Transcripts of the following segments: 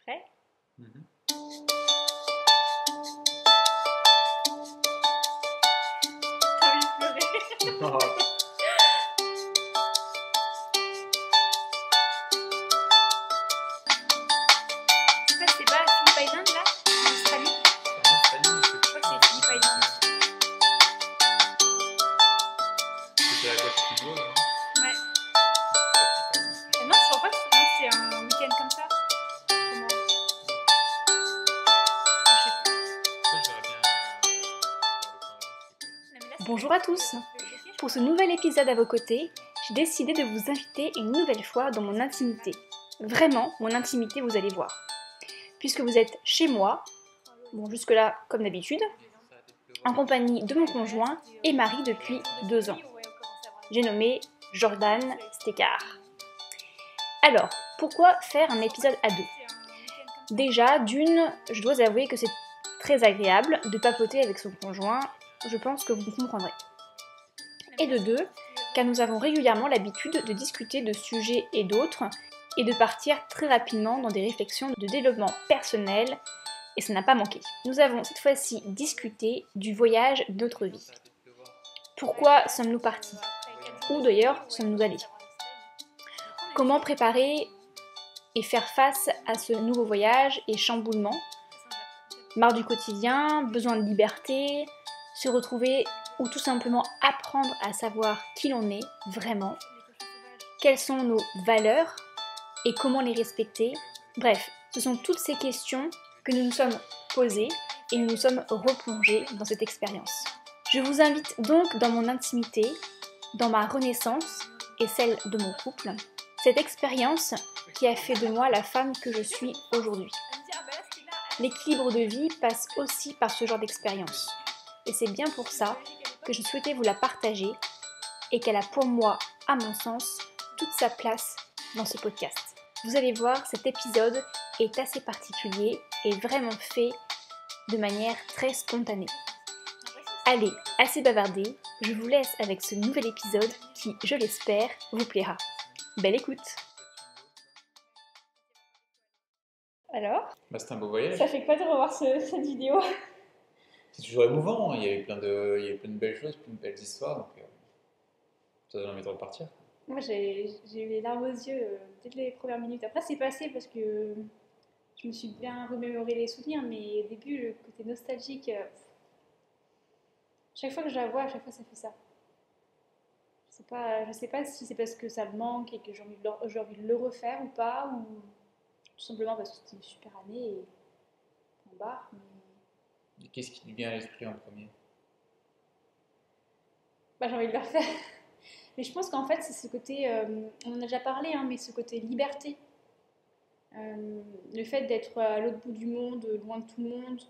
Prêt? Mhm. T'as envie de pleurer? Oh, C'est pas Phillip Island là? En Australie? en Australie, mais Je crois que c'est Phillip Island. c'était à côté de Nouveau, non? Ouais. C'est pas Phillip Island. Non, je crois pas que c'est un week-end comme ça. Comment? Je sais plus. Ça, j'aurais bien faire le point là, Bonjour à tous. Pour ce nouvel épisode à vos côtés, j'ai décidé de vous inviter une nouvelle fois dans mon intimité. Vraiment, mon intimité, vous allez voir. Puisque vous êtes chez moi, bon jusque-là comme d'habitude, en compagnie de mon conjoint et mari depuis 2 ans. J'ai nommé Jordan Stekar. Alors, pourquoi faire un épisode à deux? Déjà, d'une, je dois avouer que c'est très agréable de papoter avec son conjoint, je pense que vous comprendrez. Et de deux, car nous avons régulièrement l'habitude de discuter de sujets et d'autres, et de partir très rapidement dans des réflexions de développement personnel, et ça n'a pas manqué. Nous avons cette fois-ci discuté du voyage de notre vie. Pourquoi sommes-nous partis? Où d'ailleurs sommes-nous allés? Comment préparer et faire face à ce nouveau voyage et chamboulement? Marre du quotidien, besoin de liberté, se retrouver ou tout simplement apprendre à savoir qui l'on est vraiment? Quelles sont nos valeurs et comment les respecter? Bref, ce sont toutes ces questions que nous nous sommes posées et nous nous sommes replongés dans cette expérience. Je vous invite donc dans mon intimité, dans ma renaissance et celle de mon couple, cette expérience qui a fait de moi la femme que je suis aujourd'hui. L'équilibre de vie passe aussi par ce genre d'expérience. Et c'est bien pour ça que je souhaitais vous la partager et qu'elle a pour moi, à mon sens, toute sa place dans ce podcast. Vous allez voir, cet épisode est assez particulier et vraiment fait de manière très spontanée. Allez, assez bavardé, je vous laisse avec ce nouvel épisode qui, je l'espère, vous plaira. Belle écoute! Alors, Bah, c'était un beau voyage. ça fait quoi de revoir cette vidéo? C'est toujours émouvant, hein. Il y a eu plein de belles choses, plein de belles histoires, donc ça donne envie de repartir. Moi, j'ai eu les larmes aux yeux dès les premières minutes. Après, c'est passé parce que je me suis bien remémoré les souvenirs, mais au début, le côté nostalgique, chaque fois que je la vois, à chaque fois, ça fait ça. Je sais pas si c'est parce que ça me manque et que j'ai envie de le refaire ou pas, ou tout simplement parce que c'était une super année et on barre. Mais... Et qu'est-ce qui te vient à l'esprit en premier? Bah, j'ai envie de le refaire. Mais je pense qu'en fait, c'est ce côté, on en a déjà parlé, hein, mais ce côté liberté. Le fait d'être à l'autre bout du monde, loin de tout le monde.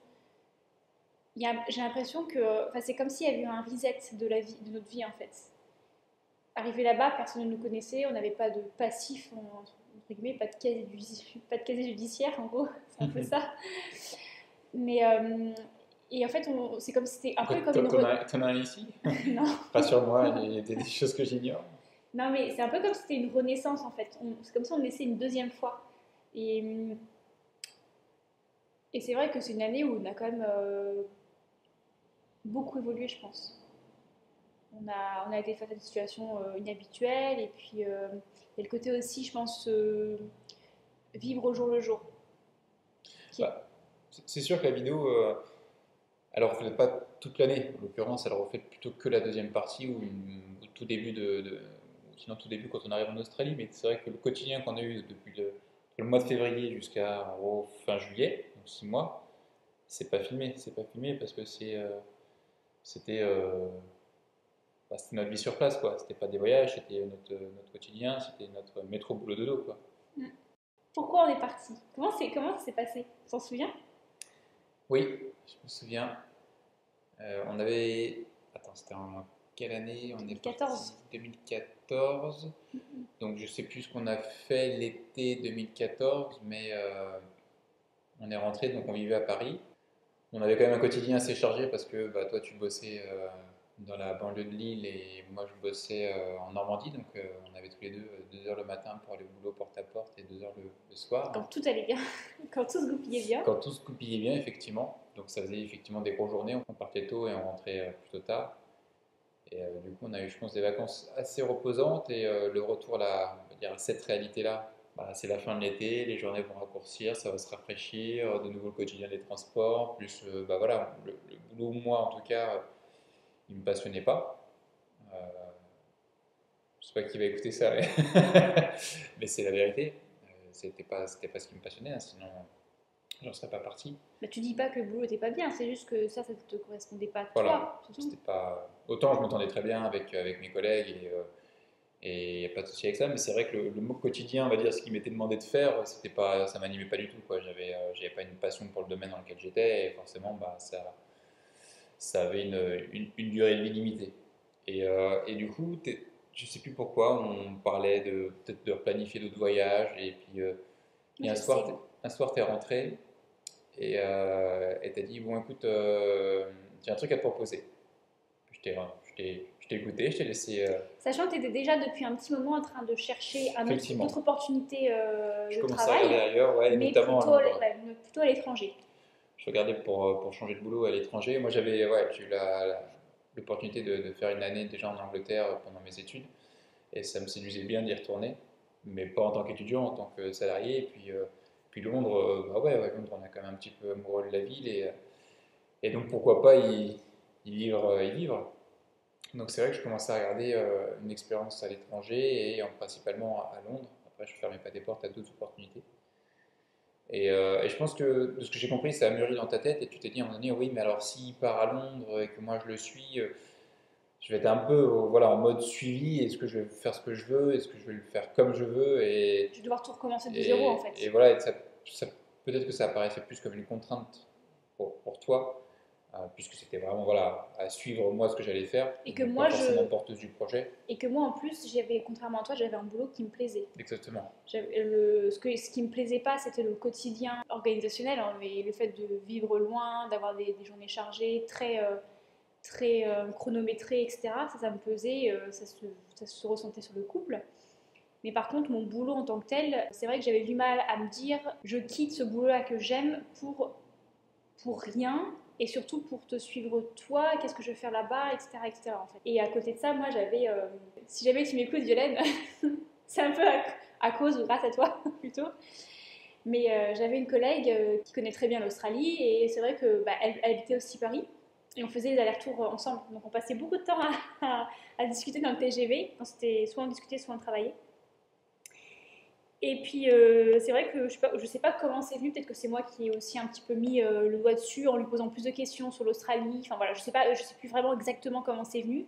J'ai l'impression que c'est comme s'il y avait eu un reset de, de notre vie en fait. Arrivé là-bas, personne ne nous connaissait, on n'avait pas de passif, entre guillemets, pas de casier judiciaire en gros, c'est un peu ça. Mais, et en fait, c'est comme si c'était un peu comme une... T'en as un ici? Non. Pas sur moi, il y a des choses que j'ignore. Non, mais c'est un peu comme si c'était une renaissance en fait. C'est comme si on naissait une deuxième fois. Et, et c'est vrai que c'est une année où on a quand même beaucoup évolué, je pense. On a été face à des situations inhabituelles et puis il y a le côté aussi, je pense, vivre au jour le jour. Bah, c'est sûr que la vidéo, elle ne reflète pas toute l'année. En l'occurrence, elle reflète plutôt que la deuxième partie ou au tout début sinon tout début quand on arrive en Australie. Mais c'est vrai que le quotidien qu'on a eu depuis le mois de février jusqu'à fin juillet, donc 6 mois, c'est pas filmé. C'est pas filmé parce que c'était c'était notre vie sur place, quoi. C'était pas des voyages, c'était notre quotidien, c'était notre métro boulot dodo, quoi. Pourquoi on est parti? Comment ça s'est passé? Tu t'en souviens? Oui, je me souviens. On avait. Attends, c'était en quelle année? On est 2014. parti 2014. Donc je sais plus ce qu'on a fait l'été 2014, mais on est rentré, donc on vivait à Paris. On avait quand même un quotidien assez chargé parce que bah, toi tu bossais dans la banlieue de Lille et moi je bossais en Normandie, donc on avait tous les deux 2 heures le matin pour aller au boulot porte-à-porte et 2 heures le soir, Quand hein. tout allait bien, quand tout se goupillait bien. Quand tout se goupillait bien, effectivement. Donc ça faisait effectivement des grosses journées, on partait tôt et on rentrait plutôt tard. Et du coup, on a eu, je pense, des vacances assez reposantes et le retour là, on va dire, à cette réalité-là, bah, c'est la fin de l'été, les journées vont raccourcir, ça va se rafraîchir, de nouveau le quotidien des transports, plus bah, voilà, le boulot, moi en tout cas, il ne me passionnait pas. Euh, je sais pas qui va écouter ça, mais, mais c'est la vérité. C'était pas ce qui me passionnait, hein, sinon j'en serais pas parti. Bah, tu dis pas que le boulot était pas bien, c'est juste que ça te correspondait pas à Voilà, toi, c'est tout. c'était pas. Autant je m'entendais très bien avec mes collègues et y a pas de souci avec ça, mais c'est vrai que le mot quotidien, on va dire, ce qui m'était demandé de faire, c'était pas, ça m'animait pas du tout, quoi. J'avais pas une passion pour le domaine dans lequel j'étais, et forcément, bah, ça avait une durée de vie limitée. Et du coup, je sais plus pourquoi, on parlait de peut-être de replanifier d'autres voyages, et puis, Moi, et je sais. un soir, t'es rentré, et t'as dit, bon, écoute, j'ai un truc à te proposer. Je t'ai écouté, je t'ai laissé. Sachant que tu étais déjà depuis un petit moment en train de chercher Effectivement, d'autres opportunités je de commençais à regarder travail, ailleurs, ouais, et mais notamment à Londres. ouais, plutôt à l'étranger. Je regardais pour changer de boulot à l'étranger. Moi, ouais, j'ai eu l'opportunité de faire une année déjà en Angleterre pendant mes études, et ça me séduisait bien d'y retourner, mais pas en tant qu'étudiant, en tant que salarié. Et puis Londres, bah ouais, ouais, Londres, on est quand même un petit peu amoureux de la ville, et donc pourquoi pas y vivre. Donc c'est vrai que je commençais à regarder une expérience à l'étranger et principalement à Londres. Après, je ne fermais pas des portes à d'autres opportunités. Et je pense que de ce que j'ai compris, ça a mûri dans ta tête et tu t'es dit à un moment donné, oui, mais alors s'il part à Londres et que moi je le suis, je vais être un peu voilà, en mode suivi. Est-ce que je vais faire ce que je veux? Est-ce que je vais le faire comme je veux? Je vais devoir tout recommencer de zéro en Et fait. voilà, peut-être que ça apparaissait plus comme une contrainte pour toi, puisque c'était vraiment voilà, à suivre moi ce que j'allais faire, Et et que non pas moi, forcément porteuse du projet. et que moi en plus, j'avais, contrairement à toi, j'avais un boulot qui me plaisait. Exactement. Ce qui me plaisait pas, c'était le quotidien organisationnel, hein, mais le fait de vivre loin, d'avoir des journées chargées, très chronométrées, etc. Ça me pesait, ça se ressentait sur le couple. Mais par contre, mon boulot en tant que tel, c'est vrai que j'avais du mal à me dire, je quitte ce boulot-là que j'aime pour rien et surtout pour te suivre toi, qu'est-ce que je vais faire là-bas, etc., etc. En fait. Et à côté de ça, moi j'avais, si jamais tu m'écoutes, Violaine, c'est un peu à cause ou grâce à toi plutôt. Mais j'avais une collègue qui connaît très bien l'Australie et c'est vrai que bah, elle habitait aussi Paris et on faisait des allers-retours ensemble. Donc on passait beaucoup de temps à discuter dans le TGV. Quand c'était soit on discutait, soit on travaillait. Et puis c'est vrai que je sais pas comment c'est venu, peut-être que c'est moi qui ai aussi un petit peu mis le doigt dessus en lui posant plus de questions sur l'Australie. Enfin voilà, je sais plus vraiment exactement comment c'est venu,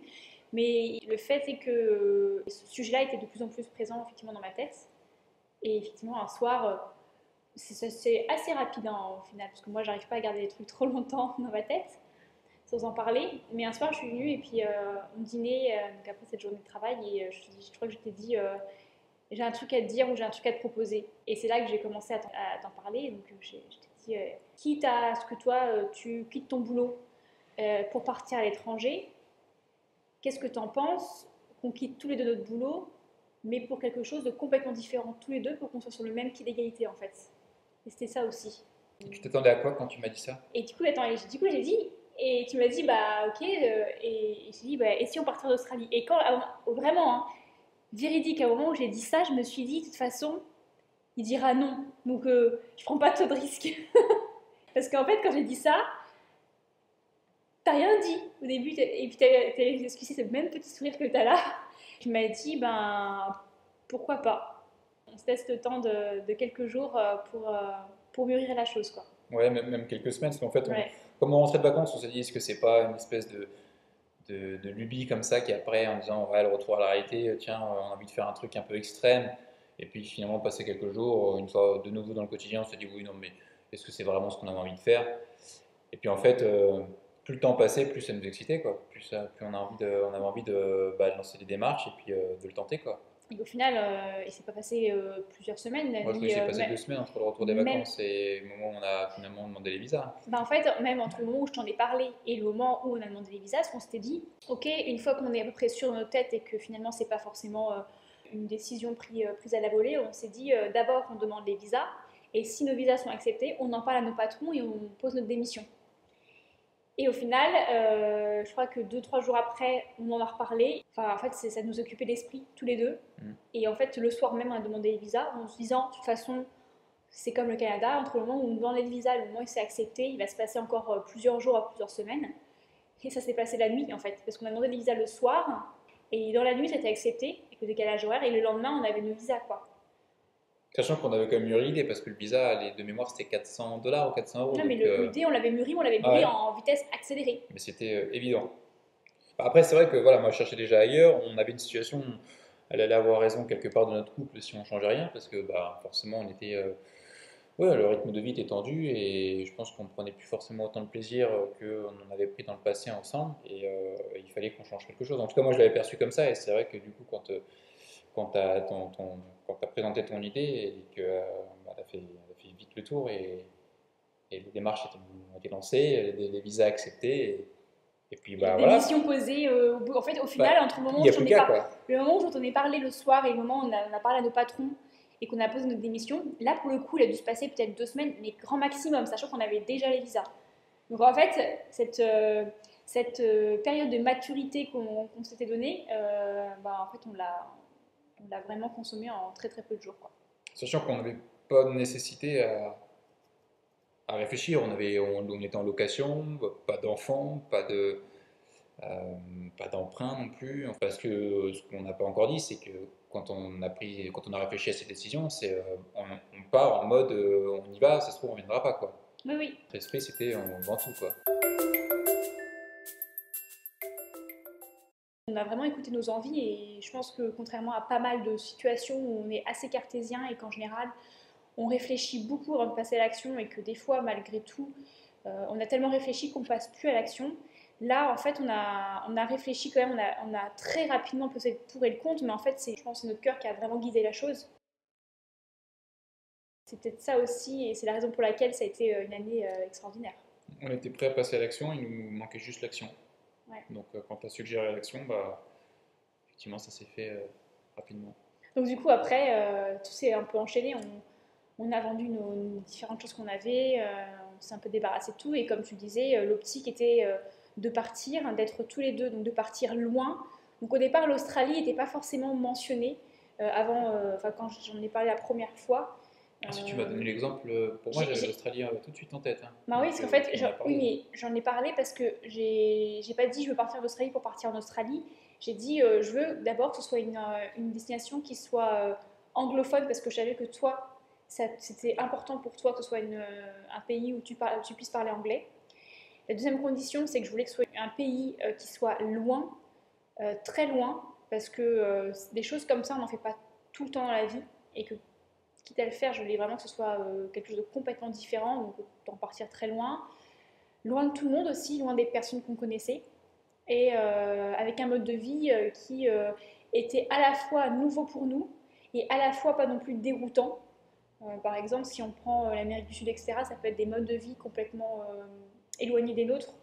mais le fait est que ce sujet-là était de plus en plus présent effectivement dans ma tête. Et effectivement un soir, c'est assez rapide hein, au final, parce que moi j'arrive pas à garder les trucs trop longtemps dans ma tête sans en parler. Mais un soir je suis venue et puis on dînait, donc après cette journée de travail, et je crois que je t'ai dit j'ai un truc à te dire ou j'ai un truc à te proposer. Et c'est là que j'ai commencé à t'en parler. Donc je t'ai dit, quitte à ce que toi, tu quittes ton boulot pour partir à l'étranger, qu'est-ce que tu en penses qu'on quitte tous les deux notre boulot, mais pour quelque chose de complètement différent tous les deux, pour qu'on soit sur le même pied d'égalité en fait. Et c'était ça aussi. Et tu t'attendais à quoi quand tu m'as dit ça? Et du coup, attends, j'ai dit, et tu m'as dit, bah ok, et j'ai dit, bah, et si on partait en Australie? Et quand, vraiment, hein, véridique, à un moment où j'ai dit ça, je me suis dit, de toute façon, il dira non. Donc, je prends pas trop de risques. Parce qu'en fait, quand j'ai dit ça, t'as rien dit au début, et puis t'as esquissé ce même petit sourire que t'as là. Tu m'as dit, ben, pourquoi pas? On se laisse le temps de quelques jours pour mûrir la chose, quoi. Ouais, même quelques semaines, parce qu'en fait, Ouais. comme on rentrait de vacances, on s'est dit, est-ce que c'est pas une espèce de lubie comme ça qui après, en disant, ouais, le retour à la réalité, tiens, on a envie de faire un truc un peu extrême, et puis finalement, passer quelques jours, une fois de nouveau dans le quotidien, on s'est dit, oui, non, mais est-ce que c'est vraiment ce qu'on avait envie de faire? Et puis en fait, plus le temps passait, plus ça nous excitait, quoi. Plus on avait envie de lancer des démarches et puis de le tenter, quoi. Et au final, il s'est pas passé plusieurs semaines, Moi, je crois ni, qu'il s'est passé 2 semaines entre le retour des même, vacances et le moment où on a finalement demandé les visas. en fait, même entre le moment où je t'en ai parlé et le moment où on a demandé les visas, on s'était dit, ok, une fois qu'on est à peu près sûr de notre tête et que finalement c'est pas forcément une décision prise à la volée, on s'est dit d'abord on demande les visas et si nos visas sont acceptés, on en parle à nos patrons et on pose notre démission. Et au final, je crois que 2-3 jours après, on en a reparlé. Enfin, en fait, ça nous occupait l'esprit tous les deux. Et en fait, le soir même, on a demandé les visas en se disant, de toute façon, c'est comme le Canada, entre le moment où on demande les visas et le moment où c'est accepté, il va se passer encore plusieurs jours à plusieurs semaines. Et ça s'est passé la nuit, en fait, parce qu'on a demandé les visas le soir, et dans la nuit, c'était accepté, avec le décalage horaire, et le lendemain, on avait nos visas, quoi. Sachant qu'on avait quand même mûri l'idée parce que le visa, de mémoire, c'était 400 $ ou 400 €. Non, mais Donc, l'idée, on l'avait ah mûri ouais, en vitesse accélérée. mais c'était évident. Après, c'est vrai que voilà, moi je cherchais déjà ailleurs. On avait une situation, elle allait avoir raison quelque part de notre couple si on changeait rien parce que bah, forcément on était. Ouais, le rythme de vie était tendu et je pense qu'on ne prenait plus forcément autant de plaisir qu'on en avait pris dans le passé ensemble et il fallait qu'on change quelque chose. En tout cas, moi je l'avais perçu comme ça et c'est vrai que du coup, quand tu as, présenté ton idée et que bah, tu as fait vite le tour et les démarches ont été lancées, les visas acceptés et puis Et la bah voilà, démission posée, en fait, au bah, final, entre il n'y a plus qu'à quoi. le moment où j'en ai parlé le soir et le moment où on a parlé à nos patrons et qu'on a posé notre démission, là, pour le coup, il a dû se passer peut-être 2 semaines, mais grand maximum, sachant qu'on avait déjà les visas. Donc en fait, cette période de maturité qu'on s'était donnée, bah, en fait, on l'a vraiment consommée en très très peu de jours, quoi. Sachant qu'on n'avait pas de nécessité à réfléchir, on était en location, pas d'enfants, euh, pas d'emprunt non plus. Parce que ce qu'on n'a pas encore dit, c'est que quand on a réfléchi à cette décision, on part en mode on y va, ça se trouve on ne viendra pas quoi. Oui, oui. Notre esprit c'était on vend tout quoi. On a vraiment écouté nos envies et je pense que contrairement à pas mal de situations où on est assez cartésien et qu'en général on réfléchit beaucoup avant de passer à l'action et que des fois, malgré tout, on a tellement réfléchi qu'on passe plus à l'action. Là, en fait, on a réfléchi quand même, on a très rapidement pesé le pour et le contre, mais en fait, je pense que c'est notre cœur qui a vraiment guidé la chose. C'est peut-être ça aussi, et c'est la raison pour laquelle ça a été une année extraordinaire. On était prêt à passer à l'action, il nous manquait juste l'action. Ouais. Donc quand tu as suggéré l'action, bah, effectivement ça s'est fait rapidement. Donc du coup, après, tout s'est un peu enchaîné. On a vendu nos différentes choses qu'on avait, on s'est un peu débarrassé de tout. Et comme tu le disais, l'optique était de partir, d'être tous les deux, donc de partir loin. Donc au départ, l'Australie n'était pas forcément mentionnée avant, quand j'en ai parlé la première fois. Ah, si tu m'as donné l'exemple, pour moi J'ai- j'avais j'ai- l'Australie tout de suite en tête. Hein. Bah oui, Donc parce qu'en fait, tu m'en as oui, parlé. mais j'en ai parlé parce que j'ai pas dit je veux partir en Australie pour partir en Australie. J'ai dit je veux d'abord que ce soit une destination qui soit anglophone parce que je savais que toi, c'était important pour toi que ce soit un pays où tu puisses parler anglais. La deuxième condition, c'est que je voulais que ce soit un pays qui soit loin, très loin, parce que des choses comme ça, on n'en fait pas tout le temps dans la vie et que quitte à le faire, je voulais vraiment que ce soit quelque chose de complètement différent, donc autant partir très loin, loin de tout le monde aussi, loin des personnes qu'on connaissait, et avec un mode de vie qui était à la fois nouveau pour nous et à la fois pas non plus déroutant. Par exemple, si on prend l'Amérique du Sud, etc., ça peut être des modes de vie complètement éloignés des nôtres,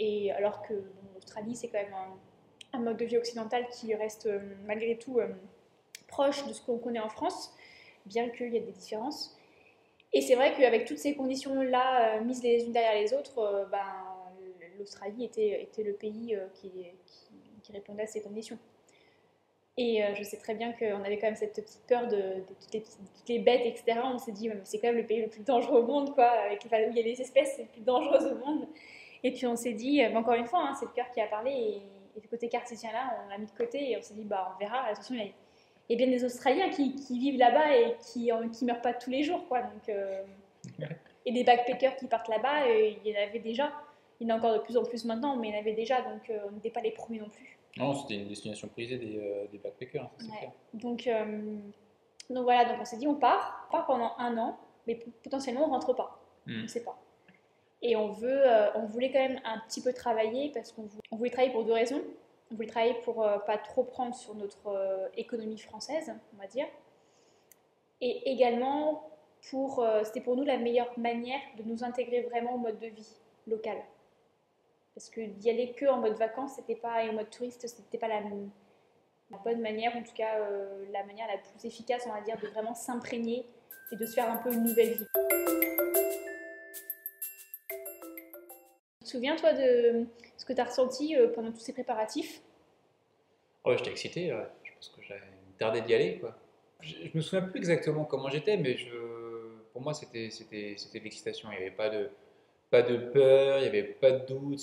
et alors que bon, l'Australie, c'est quand même un mode de vie occidental qui reste malgré tout proche de ce qu'on connaît en France, bien qu'il y ait des différences. Et c'est vrai qu'avec toutes ces conditions-là mises les unes derrière les autres, l'Australie était le pays qui répondait à ces conditions. Et je sais très bien qu'on avait quand même cette petite peur de toutes les bêtes, etc. On s'est dit, ouais, c'est quand même le pays le plus dangereux au monde, quoi, où il y a les espèces les plus dangereuses au monde. Et puis on s'est dit, encore une fois, hein, c'est le cœur qui a parlé, et du côté cartésien-là, on l'a mis de côté et on s'est dit, bah, on verra. Attention, il y a bien des Australiens qui vivent là-bas et qui meurent pas tous les jours, quoi. Donc, et des backpackers qui partent là-bas, il y en avait déjà. Il y en a encore de plus en plus maintenant, mais il y en avait déjà, donc on n'était pas les premiers non plus. Non, c'était une destination prisée des backpackers, hein, ça, c'est Ouais. clair. Donc voilà, donc on s'est dit on part pendant un an, mais potentiellement on rentre pas, on ne sait pas. Et on voulait quand même un petit peu travailler parce qu'on voulait travailler pour deux raisons. On voulait travailler pour pas trop prendre sur notre économie française, on va dire. Et également, c'était pour nous la meilleure manière de nous intégrer vraiment au mode de vie local. Parce que d'y aller que en mode vacances, c'était pas, et en mode touriste, c'était pas la bonne manière, en tout cas la manière la plus efficace, on va dire, de vraiment s'imprégner et de se faire un peu une nouvelle vie. Tu te souviens, toi, de ce que tu as ressenti pendant tous ces préparatifs? Ouais, j'étais excité, ouais. Je pense que j'avais tardé d'y aller, quoi. Je me souviens plus exactement comment j'étais, mais pour moi, c'était de l'excitation. Il n'y avait pas de peur, il n'y avait pas de doute.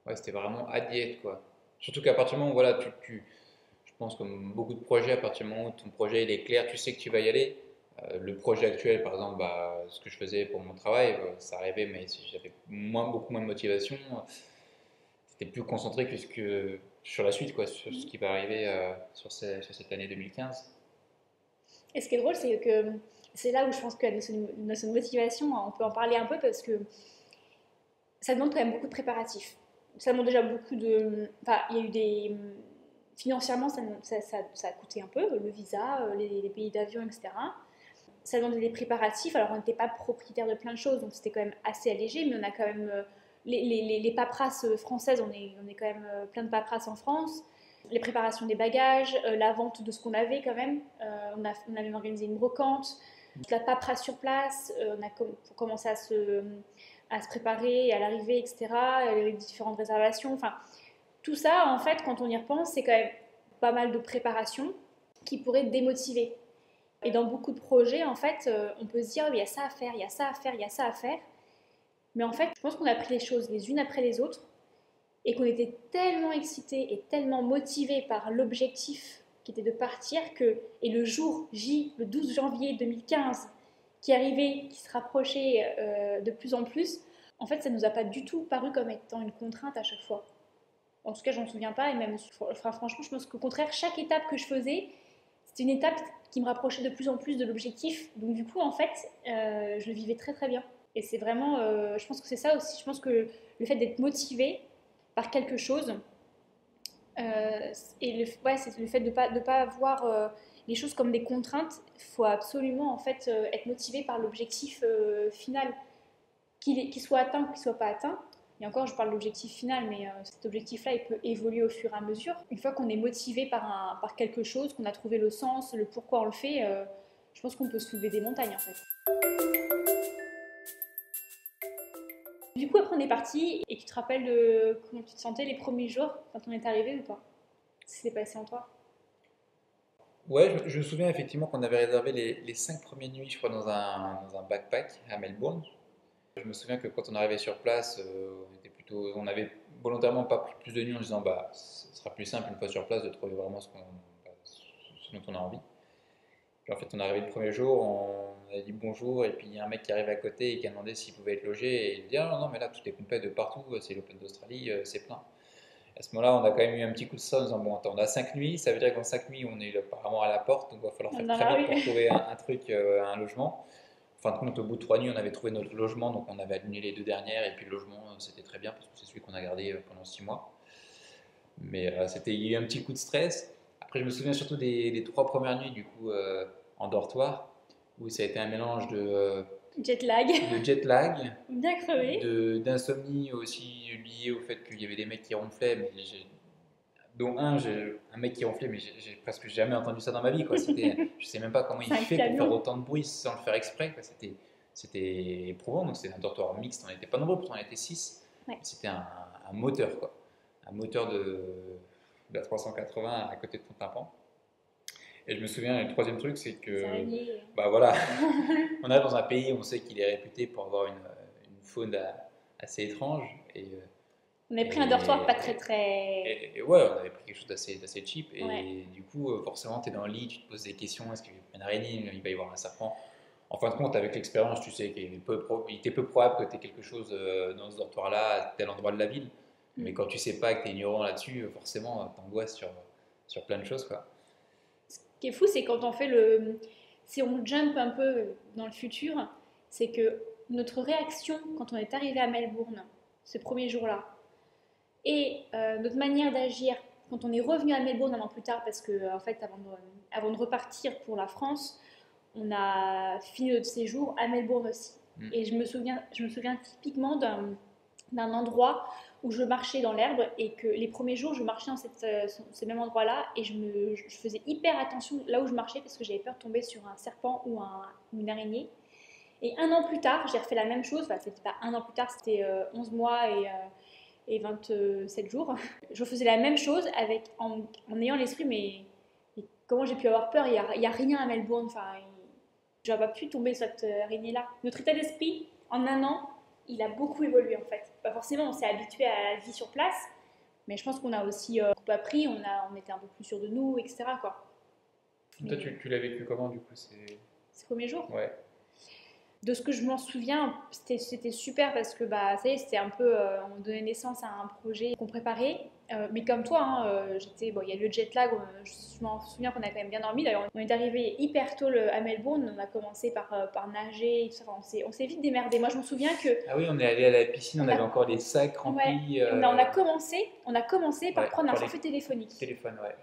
Ouais, c'était vraiment à diète, quoi. Surtout qu'à partir du moment où, voilà, je pense comme beaucoup de projets, à partir du moment où ton projet il est clair, tu sais que tu vas y aller. Le projet actuel, par exemple, bah, ce que je faisais pour mon travail, ça arrivait, mais si j'avais beaucoup moins de motivation. C'était plus concentré sur la suite, quoi, sur ce qui va arriver sur cette année 2015. Et ce qui est drôle, c'est que c'est là où je pense que notre motivation, on peut en parler un peu parce que ça demande quand même beaucoup de préparatifs. Ça demande déjà beaucoup de. Enfin, il y a eu des. Financièrement, ça a coûté un peu, le visa, les billets d'avion, etc. Ça demandait des préparatifs. Alors, on n'était pas propriétaire de plein de choses, donc c'était quand même assez allégé, mais on a quand même. Les paperasses françaises, on est quand même plein de paperasses en France. Les préparations des bagages, la vente de ce qu'on avait quand même. On a même organisé une brocante, toute la paperasse sur place. On a commencé à se préparer à l'arrivée, etc. Les différentes réservations. Enfin, tout ça, en fait, quand on y repense, c'est quand même pas mal de préparation qui pourrait démotiver. Et dans beaucoup de projets, en fait, on peut se dire, oh, il y a ça à faire, il y a ça à faire, il y a ça à faire. Mais en fait, je pense qu'on a pris les choses les unes après les autres et qu'on était tellement excités et tellement motivés par l'objectif qui était de partir et le jour J, le 12 janvier 2015, qui arrivait, qui se rapprochait de plus en plus, en fait, ça ne nous a pas du tout paru comme étant une contrainte à chaque fois. En tout cas, j'en souviens pas. Et même, enfin, franchement, je pense qu'au contraire, chaque étape que je faisais, c'était une étape qui me rapprochait de plus en plus de l'objectif. Donc, du coup, en fait, je le vivais très, très bien. Et c'est vraiment, je pense que c'est ça aussi. Je pense que le fait d'être motivé par quelque chose, ouais, c'est le fait de pas voir les choses comme des contraintes. Il faut absolument, en fait, être motivé par l'objectif final, qu'il soit atteint ou qu'il ne soit pas atteint. Et encore, je parle de l'objectif final, mais cet objectif-là, il peut évoluer au fur et à mesure. Une fois qu'on est motivé par quelque chose, qu'on a trouvé le sens, le pourquoi on le fait, je pense qu'on peut soulever des montagnes, en fait. Du coup, après, on est parti, et tu te rappelles de comment tu te sentais les premiers jours quand on est arrivé ou pas? Ce qui s'est passé en toi? Ouais, je me souviens effectivement qu'on avait réservé les 5 premières nuits, je crois, dans un backpack à Melbourne. Je me souviens que quand on arrivait sur place, on avait volontairement pas pris plus de nuits en disant bah ce sera plus simple une fois sur place de trouver vraiment ce dont on a envie. Puis en fait, on est arrivé le premier jour, on a dit bonjour, et puis il y a un mec qui arrive à côté et qui a demandé s'il pouvait être logé, et il dit ah non, non, mais là tout est complet de partout, c'est l'Open d'Australie, c'est plein. À ce moment-là, on a quand même eu un petit coup de ça en disant bon, attends, on a 5 nuits, ça veut dire que dans 5 nuits, on est apparemment à la porte, donc il va falloir faire très vite pour trouver un truc, un logement. En fin de compte, au bout de 3 nuits, on avait trouvé notre logement, donc on avait annulé les 2 dernières, et puis le logement, c'était très bien, parce que c'est celui qu'on a gardé pendant 6 mois. Mais il y a eu un petit coup de stress. Après, je me souviens surtout des 3 premières nuits, du coup, en dortoir, où ça a été un mélange Jet lag. de jet lag, Bien crevé. d'insomnie aussi lié au fait qu'il y avait des mecs qui ronflaient, dont un mec qui ronflait, mais j'ai presque jamais entendu ça dans ma vie, quoi. Je sais même pas comment il fait pour faire autant de bruit sans le faire exprès, quoi. C'était éprouvant, donc c'était un dortoir mixte, on n'était pas nombreux, pourtant on était 6. Ouais. C'était un moteur, quoi. Un moteur de la 380 à côté de ton tympan. Et je me souviens, le troisième truc, c'est que, bah voilà, on est dans un pays, on sait qu'il est réputé pour avoir une faune assez étrange. On avait pris un dortoir pas très ouais, on avait pris quelque chose d'assez cheap. Et ouais. du coup, forcément, tu es dans le lit, tu te poses des questions. Est-ce qu'il y a une araignée? Il va y avoir un serpent? En fin de compte, avec l'expérience, tu sais qu'il était peu probable que tu aies quelque chose dans ce dortoir-là, à tel endroit de la ville. Mais quand tu sais pas, que tu es ignorant là-dessus, forcément, t'angoisses sur plein de choses, quoi. Ce qui est fou, c'est quand on fait si on jump un peu dans le futur, c'est que notre réaction quand on est arrivé à Melbourne, ce premier jour-là, Et notre manière d'agir, quand on est revenu à Melbourne un an plus tard, parce que en fait, avant de repartir pour la France, on a fini notre séjour à Melbourne aussi. Et je me souviens typiquement d'un endroit où je marchais dans l'herbe et que les premiers jours, je marchais dans ce même endroit-là et je faisais hyper attention là où je marchais parce que j'avais peur de tomber sur un serpent ou une araignée. Et un an plus tard, j'ai refait la même chose. Enfin, c'était pas un an plus tard, c'était 11 mois et 27 jours. Je faisais la même chose en ayant l'esprit, mais comment j'ai pu avoir peur? Il y a rien à Melbourne. Enfin, je n'aurais pas pu tomber sur cette araignée-là. Notre état d'esprit, en un an, il a beaucoup évolué en fait. Pas forcément, on s'est habitué à la vie sur place, mais je pense qu'on a aussi beaucoup appris, on était un peu plus sûr de nous, etc. Quoi. Toi, tu l'as vécu comment du coup Ces premiers jours? Ouais. De ce que je m'en souviens, c'était super parce que bah, ça y est, c'était un peu, on donnait naissance à un projet qu'on préparait. Mais comme toi, hein, bon, il y a le jet lag, je m'en souviens qu'on a quand même bien dormi. D'ailleurs, on est arrivé hyper tôt à Melbourne, on a commencé par nager, et tout ça. Enfin, on s'est vite démerdé. Moi, je me souviens que... Ah oui, on est allé à la piscine, on avait encore les sacs remplis. Ouais, on a commencé par prendre un forfait téléphonique. Téléphone, ouais.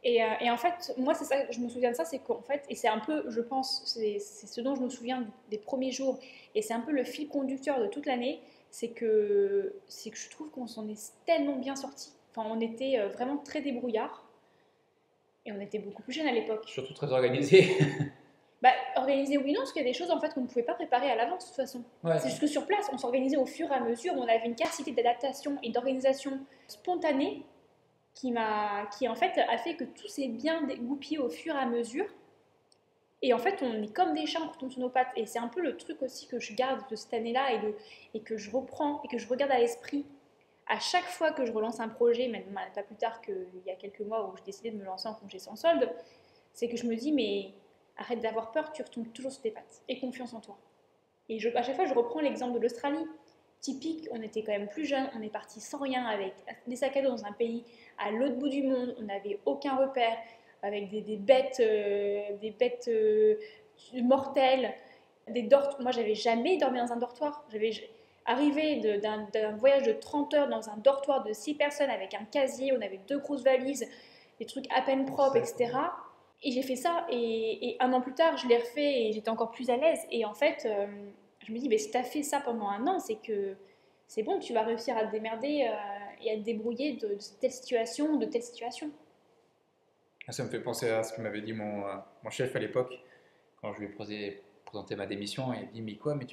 Et en fait, moi, c'est ça, je me souviens de ça, c'est qu'en fait, et c'est un peu, je pense, c'est ce dont je me souviens des premiers jours, et c'est un peu le fil conducteur de toute l'année, c'est que je trouve qu'on s'en est tellement bien sortis. Enfin, on était vraiment très débrouillards, et on était beaucoup plus jeunes à l'époque. Surtout très organisé. Bah, organisé oui non, parce qu'il y a des choses en fait qu'on ne pouvait pas préparer à l'avance de toute façon. Ouais. C'est juste que sur place, on s'organisait au fur et à mesure, on avait une capacité d'adaptation et d'organisation spontanée qui en fait a fait que tout s'est bien dégoupillé au fur et à mesure. Et en fait, on est comme des chats, on retombe sur nos pattes. Et c'est un peu le truc aussi que je garde de cette année-là et que je reprends et que je regarde à l'esprit à chaque fois que je relance un projet, même pas plus tard qu'il y a quelques mois où j'ai décidé de me lancer en congé sans solde, c'est que je me dis, mais arrête d'avoir peur, tu retombes toujours sur tes pattes. Et confiance en toi. Et à chaque fois, je reprends l'exemple de l'Australie. Typique, on était quand même plus jeunes, on est parti sans rien, avec des sacs à dos dans un pays à l'autre bout du monde, on n'avait aucun repère, avec des bêtes, mortelles, Moi, j'avais jamais dormi dans un dortoir. J'avais arrivé d'un voyage de 30 heures dans un dortoir de 6 personnes avec un casier, on avait 2 grosses valises, des trucs à peine propres, etc. Et j'ai fait ça, et un an plus tard, je l'ai refait et j'étais encore plus à l'aise. Et en fait, je me dis, mais si tu as fait ça pendant un an, c'est que c'est bon, tu vas réussir à te démerder et à te débrouiller de telle situation, de telle situation. Ça me fait penser à ce que m'avait dit mon chef à l'époque, quand je lui ai présenté ma démission. Il a dit, mais quoi, mais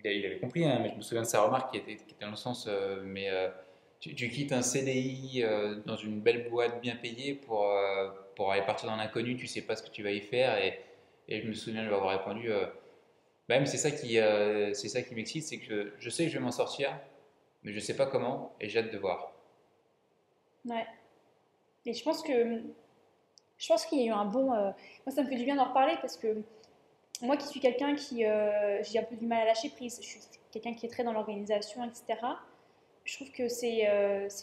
il avait compris, hein, mais je me souviens de sa remarque qui était dans le sens, tu quittes un CDI dans une belle boîte bien payée pour aller partir dans l'inconnu, tu sais pas ce que tu vas y faire. Et je me souviens de lui avoir répondu, bah, mais c'est ça qui m'excite, c'est que je sais que je vais m'en sortir, mais je sais pas comment, et j'ai hâte de voir. Ouais. Et je pense qu'il y a eu un bon. Moi, ça me fait du bien d'en reparler parce que moi qui suis quelqu'un qui. J'ai un peu du mal à lâcher prise. Je suis quelqu'un qui est très dans l'organisation, etc. Je trouve que c'est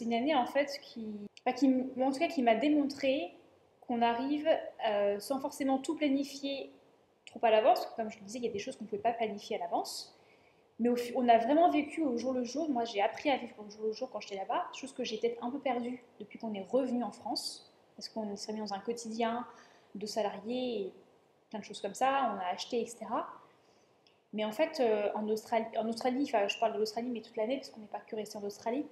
une année en fait enfin, en tout cas, qui m'a démontré qu'on arrive sans forcément tout planifier trop à l'avance. Comme je le disais, il y a des choses qu'on ne pouvait pas planifier à l'avance. Mais on a vraiment vécu au jour le jour. Moi, j'ai appris à vivre au jour le jour quand j'étais là-bas, chose que j'ai peut-être un peu perdue depuis qu'on est revenu en France, parce qu'on s'est mis dans un quotidien de salariés et plein de choses comme ça, on a acheté, etc. Mais en fait, en Australie, enfin, je parle de l'Australie, mais toute l'année, parce qu'on n'est pas que resté en Australie,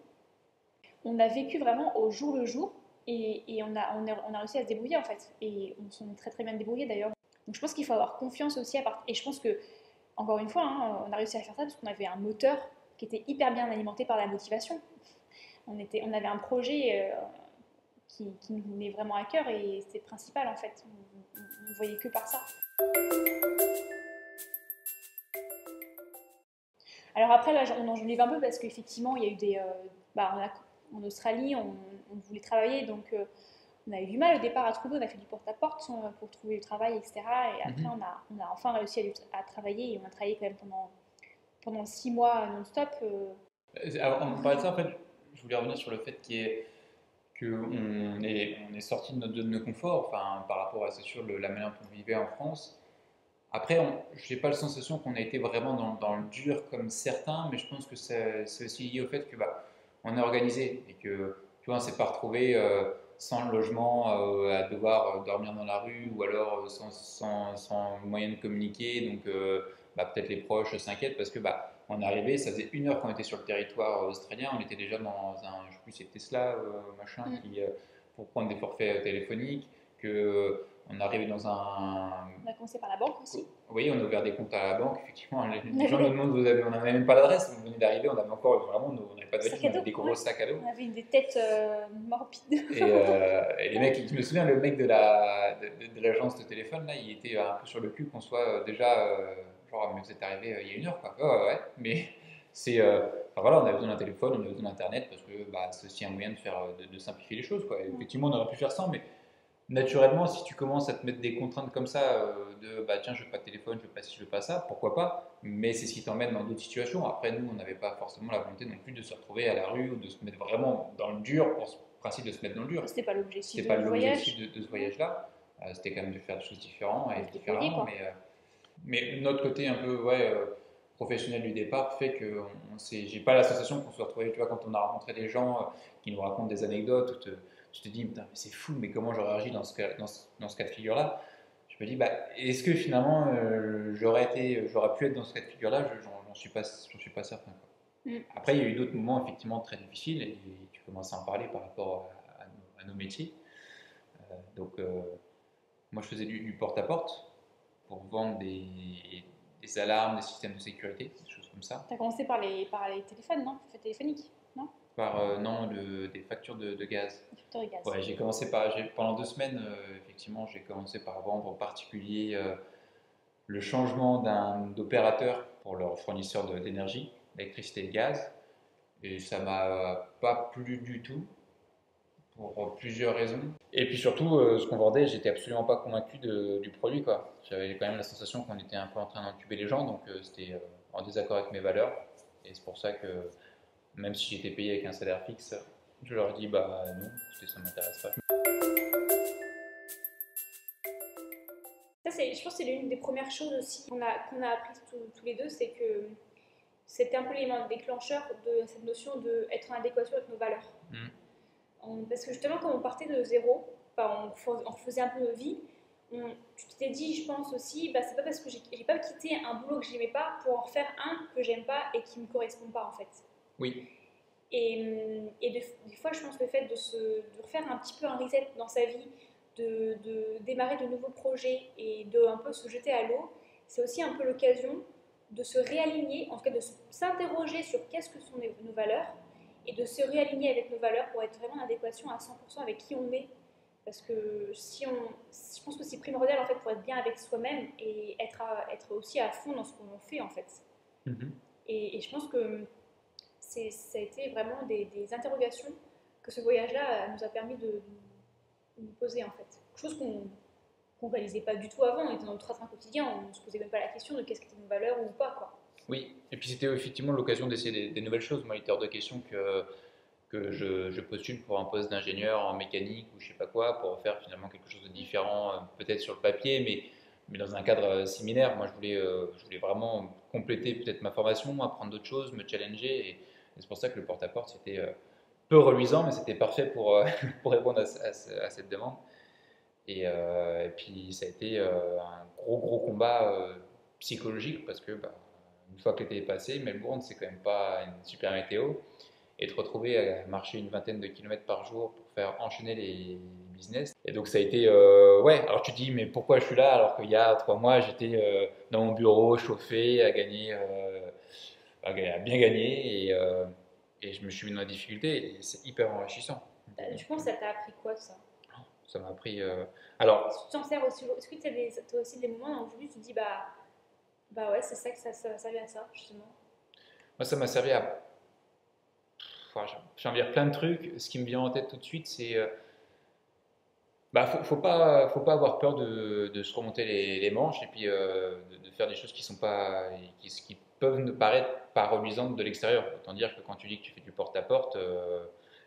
on a vécu vraiment au jour le jour et on a réussi à se débrouiller en fait. Et on s'en est très très bien débrouillé d'ailleurs. Donc je pense qu'il faut avoir confiance aussi et je pense que encore une fois, hein, on a réussi à faire ça parce qu'on avait un moteur qui était hyper bien alimenté par la motivation. On avait un projet qui nous venait vraiment à cœur et c'était principal en fait. On ne voyait que par ça. Alors après, là, on enjolive un peu parce qu'effectivement, il y a eu en Australie, on voulait travailler, donc on a eu du mal au départ à trouver, on a fait du porte-à-porte pour trouver du travail, etc. Et après, on a enfin réussi à travailler et on a travaillé quand même pendant 6 mois non-stop. On parlait de ça, en fait, je voulais revenir sur le fait qu'on est sorti de notre zone de confort, enfin, par rapport à, c'est sûr, la manière dont on vivait en France. Après, je n'ai pas la sensation qu'on a été vraiment dans le dur comme certains, mais je pense que c'est aussi lié au fait que on est organisé et que tu vois, on s'est pas retrouvé sans le logement à devoir dormir dans la rue ou alors sans moyen de communiquer. Donc peut-être les proches s'inquiètent parce que on est arrivé, ça faisait 1 heure qu'on était sur le territoire australien, on était déjà dans un, je sais plus, c'est Tesla, machin, pour prendre des forfaits téléphoniques, que on est arrivé dans un... On a commencé par la banque aussi. Oui, on a ouvert des comptes à la banque, effectivement. Les gens nous demandent, on n'avait même pas l'adresse, on venait d'arriver, on avait encore, vraiment, on n'avait pas de valise, on avait des gros sacs à dos. On avait des têtes morbides. Et les mecs, je me souviens, le mec de l'agence de téléphone, là, il était un peu sur le cul qu'on soit déjà, genre, mais vous êtes arrivé il y a 1 heure, quoi. Ouais, mais c'est, enfin, voilà, on a besoin d'un téléphone, on a besoin d'internet, parce que c'est aussi un moyen de faire, de simplifier les choses, quoi. Et effectivement, on aurait pu faire sans, mais naturellement, si tu commences à te mettre des contraintes comme ça, de tiens, je veux pas de téléphone, je veux pas ci, je veux pas ça, pourquoi pas, mais c'est ce qui t'emmène dans d'autres situations. Après, nous, on n'avait pas forcément la volonté non plus de se retrouver à la rue ou de se mettre vraiment dans le dur, pour ce principe de se mettre dans le dur. C'était pas l'objectif C'était pas l'objectif de ce voyage-là. C'était quand même de faire des choses différentes et différemment, mais notre côté un peu professionnel du départ fait que j'ai pas la sensation qu'on se retrouve, tu vois, quand on a rencontré des gens qui nous racontent des anecdotes, tu te dis, putain, mais c'est fou, mais comment j'aurais agi dans ce cas de figure-là? Je me dis, est-ce que finalement j'aurais pu être dans ce cas de figure-là? J'en suis pas certain, quoi. Après, il y a eu d'autres moments effectivement très difficiles et tu commences à en parler par rapport à nos métiers. Donc, moi, je faisais du porte-à-porte pour vendre des alarmes, des systèmes de sécurité, des choses comme ça. Tu as commencé par les téléphones, non? Fait téléphonique, non? Non, des factures de gaz. Des factures de gaz. Ouais, pendant 2 semaines, effectivement, j'ai commencé par vendre en particulier le changement d'opérateur pour leur fournisseur d'énergie, d'électricité et de gaz. Et ça m'a pas plu du tout, pour plusieurs raisons. Et puis surtout, ce qu'on vendait, j'étais absolument pas convaincu du produit, quoi. J'avais quand même la sensation qu'on était un peu en train d'entuber les gens, donc c'était en désaccord avec mes valeurs. Et c'est pour ça que, même si j'étais payé avec un salaire fixe, je leur dis non, ça m'intéresse pas. Ça, je pense que c'est l'une des premières choses aussi qu'on a apprises tous les deux, c'est que c'était un peu l'élément déclencheur de cette notion d'être en adéquation avec nos valeurs. Parce que justement, quand on partait de zéro, on faisait un peu nos vies, tu t'es dit, je pense aussi, c'est pas parce que j'ai pas quitté un boulot que j'aimais pas pour en refaire un que j'aime pas et qui me correspond pas, en fait. Oui. Et des fois, je pense que le fait de refaire un petit peu un reset dans sa vie, de démarrer de nouveaux projets et de un peu se jeter à l'eau, c'est aussi un peu l'occasion de se réaligner, en tout cas de s'interroger sur qu'est-ce que sont nos valeurs et de se réaligner avec nos valeurs pour être vraiment en adéquation à 100% avec qui on est. Parce que je pense que c'est primordial en fait pour être bien avec soi-même et être aussi à fond dans ce qu'on fait en fait. Et je pense que ça a été vraiment des interrogations que ce voyage-là nous a permis de nous poser en fait. Chose qu'on réalisait pas du tout avant, on était dans le train quotidien, on se posait même pas la question de qu'est-ce qui était nos valeurs ou pas, quoi. Oui, et puis c'était effectivement l'occasion d'essayer des nouvelles choses. Moi, il était hors de question que je postule pour un poste d'ingénieur en mécanique ou je sais pas quoi, pour faire finalement quelque chose de différent, peut-être sur le papier, mais dans un cadre similaire. Moi, je voulais vraiment compléter peut-être ma formation, apprendre d'autres choses, me challenger, et c'est pour ça que le porte-à-porte, c'était peu reluisant, mais c'était parfait pour, pour répondre à cette demande. Et puis, ça a été un gros combat psychologique, parce que une fois que l'été est passé, Melbourne, c'est quand même pas une super météo. Et te retrouver à marcher une vingtaine de kilomètres par jour pour faire enchaîner les business. Et donc ça a été, alors tu te dis, mais pourquoi je suis là alors qu'il y a 3 mois, j'étais dans mon bureau, chauffé, à bien gagner, et je me suis mis dans la difficulté, et c'est hyper enrichissant. Je pense que ça t'a appris quoi, ça? Ça m'a appris... alors... Est-ce que tu t'en sers aussi? Est-ce que tu as aussi des moments où aujourd'hui tu te dis, ouais, c'est ça que ça servi à ça, justement? Moi, ça m'a servi à... j'ai envie de dire plein de trucs. Ce qui me vient en tête tout de suite, c'est... faut pas avoir peur de se remonter les manches et puis de faire des choses qui sont pas... qui peuvent ne paraître pas reluisantes de l'extérieur. Autant dire que quand tu dis que tu fais du porte-à-porte...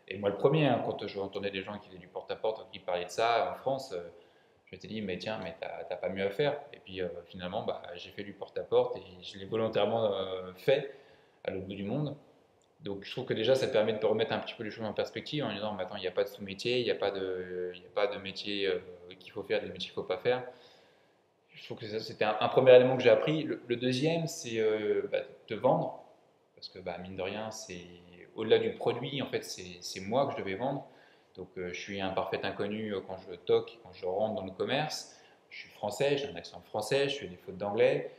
et moi le premier, hein, quand j'entendais des gens qui faisaient du porte-à-porte, qui parlaient de ça en France... je m'étais dit, mais tiens, mais t'as pas mieux à faire. Et puis finalement, j'ai fait du porte-à-porte et je l'ai volontairement fait à l'autre bout du monde. Donc je trouve que déjà ça te permet de te remettre un petit peu les choses en perspective en disant, mais attends, il n'y a pas de sous-métier, il y a pas de métier qu'il faut faire, des métiers qu'il ne faut pas faire. Je trouve que ça, c'était un premier élément que j'ai appris. Le deuxième, c'est te vendre, parce que mine de rien, c'est au-delà du produit, en fait, c'est moi que je devais vendre. Donc je suis un parfait inconnu quand je toque, quand je rentre dans le commerce. Je suis français, j'ai un accent français, je fais des fautes d'anglais.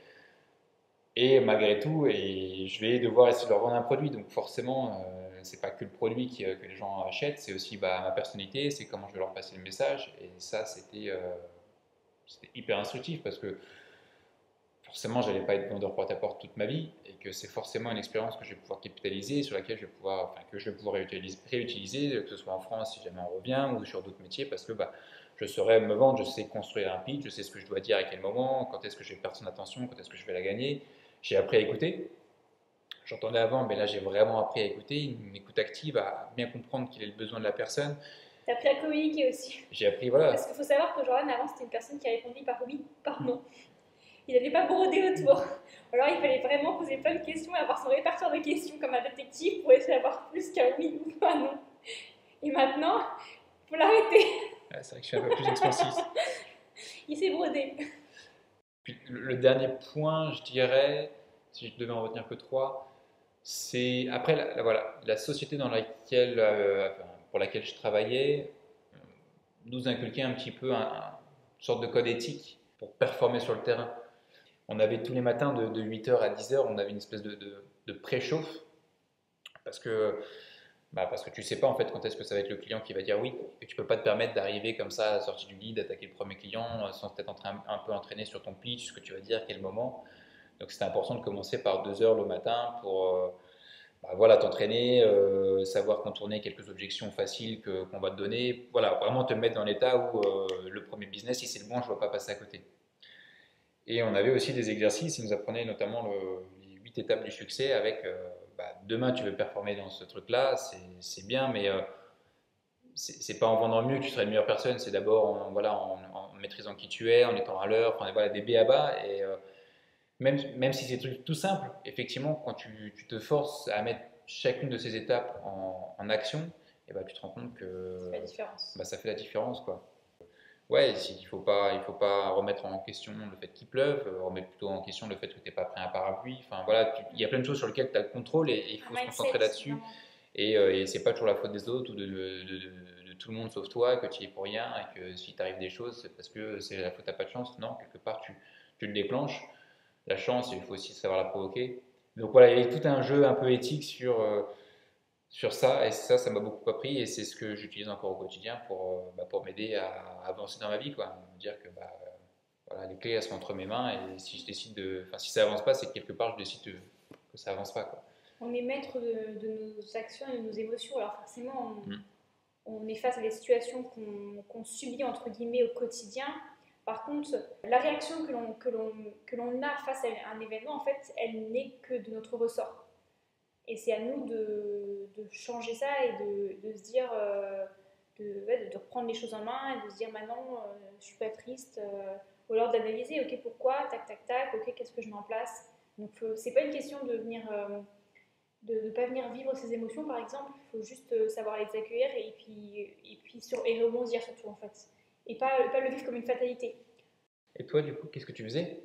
Et malgré tout, je vais devoir essayer de leur vendre un produit. Donc forcément, c'est pas que le produit que les gens achètent, c'est aussi ma personnalité, c'est comment je vais leur passer le message. Et ça, c'était hyper instructif parce que forcément, j'allais pas être vendeur porte-à-porte toute ma vie et que c'est forcément une expérience que je vais pouvoir capitaliser, sur laquelle je vais pouvoir, enfin, que je vais pouvoir réutiliser, que ce soit en France si jamais on revient ou sur d'autres métiers parce que je saurais me vendre, je sais construire un pitch, je sais ce que je dois dire à quel moment, quand est-ce que je vais perdre son attention, quand est-ce que je vais la gagner. J'ai appris à écouter. J'entendais avant, mais là j'ai vraiment appris à écouter, une écoute active, à bien comprendre quel est le besoin de la personne. T'as appris à communiquer aussi. J'ai appris, voilà. Parce qu'il faut savoir que Jordan, avant, c'était une personne qui répondait par oui, par non. Il n'allait pas broder autour. Alors il fallait vraiment poser plein de questions et avoir son répertoire de questions comme un détective pour essayer d'avoir plus qu'un oui ou pas non. Et maintenant, il faut l'arrêter. C'est vrai que je suis un peu plus expansif. Il s'est brodé. Puis le dernier point, je dirais, si je devais en retenir que trois, c'est après voilà, la société dans laquelle, pour laquelle je travaillais nous inculquait un petit peu une sorte de code éthique pour performer sur le terrain. On avait tous les matins de 8h à 10h, on avait une espèce de préchauffe parce que parce que tu sais pas en fait quand est-ce que ça va être le client qui va dire oui et tu peux pas te permettre d'arriver comme ça à la sortie du lit, d'attaquer le premier client sans t'être un peu entraîné sur ton pitch, ce que tu vas dire, quel moment. Donc c'était important de commencer par 2 heures le matin pour voilà, t'entraîner, savoir contourner quelques objections faciles qu'on va te donner. Voilà, vraiment te mettre dans l'état où le premier business, si c'est le bon, je ne dois pas passer à côté. Et on avait aussi des exercices, ils nous apprenaient notamment les 8 étapes du succès avec demain tu veux performer dans ce truc-là, c'est bien, mais c'est pas en vendant mieux que tu seras une meilleure personne, c'est d'abord en maîtrisant qui tu es, en étant à l'heure, enfin, voilà, des b.a.-ba. Et même si c'est tout simple, effectivement, quand tu te forces à mettre chacune de ces étapes en action, et tu te rends compte que Ça fait la différence. ça fait la différence, quoi. Ouais, il faut pas remettre en question le fait qu'il pleuve, remettre plutôt en question le fait que tu n'es pas pris un parapluie. Enfin voilà, il y a plein de choses sur lesquelles tu as le contrôle et il faut se concentrer là-dessus. Et c'est pas toujours la faute des autres ou de tout le monde sauf toi, que tu y es pour rien et que si t'arrive des choses, c'est parce que c'est la faute, t'as pas de chance. Non, quelque part tu le déclenches. La chance, il faut aussi savoir la provoquer. Donc voilà, il y a tout un jeu un peu éthique sur ça, et ça m'a beaucoup appris, et c'est ce que j'utilise encore au quotidien pour m'aider à avancer dans ma vie, quoi. Me dire que voilà, les clés elles sont entre mes mains, et si je décide enfin si ça avance pas, c'est que quelque part je décide que ça avance pas, quoi. On est maître de nos actions et de nos émotions, alors forcément on est face à des situations qu'on subit entre guillemets au quotidien. Par contre, la réaction que l'on a face à un événement, en fait, elle n'est que de notre ressort. Et c'est à nous de changer ça et de se dire, de reprendre les choses en main et de se dire maintenant, je suis pas triste. Ou alors d'analyser, ok, pourquoi, tac, tac, tac, ok, qu'est-ce que je mets en place. Donc, c'est pas une question de venir. De ne pas venir vivre ses émotions par exemple, il faut juste savoir les accueillir et rebondir surtout en fait. Et pas le vivre comme une fatalité. Et toi, du coup, qu'est-ce que tu faisais?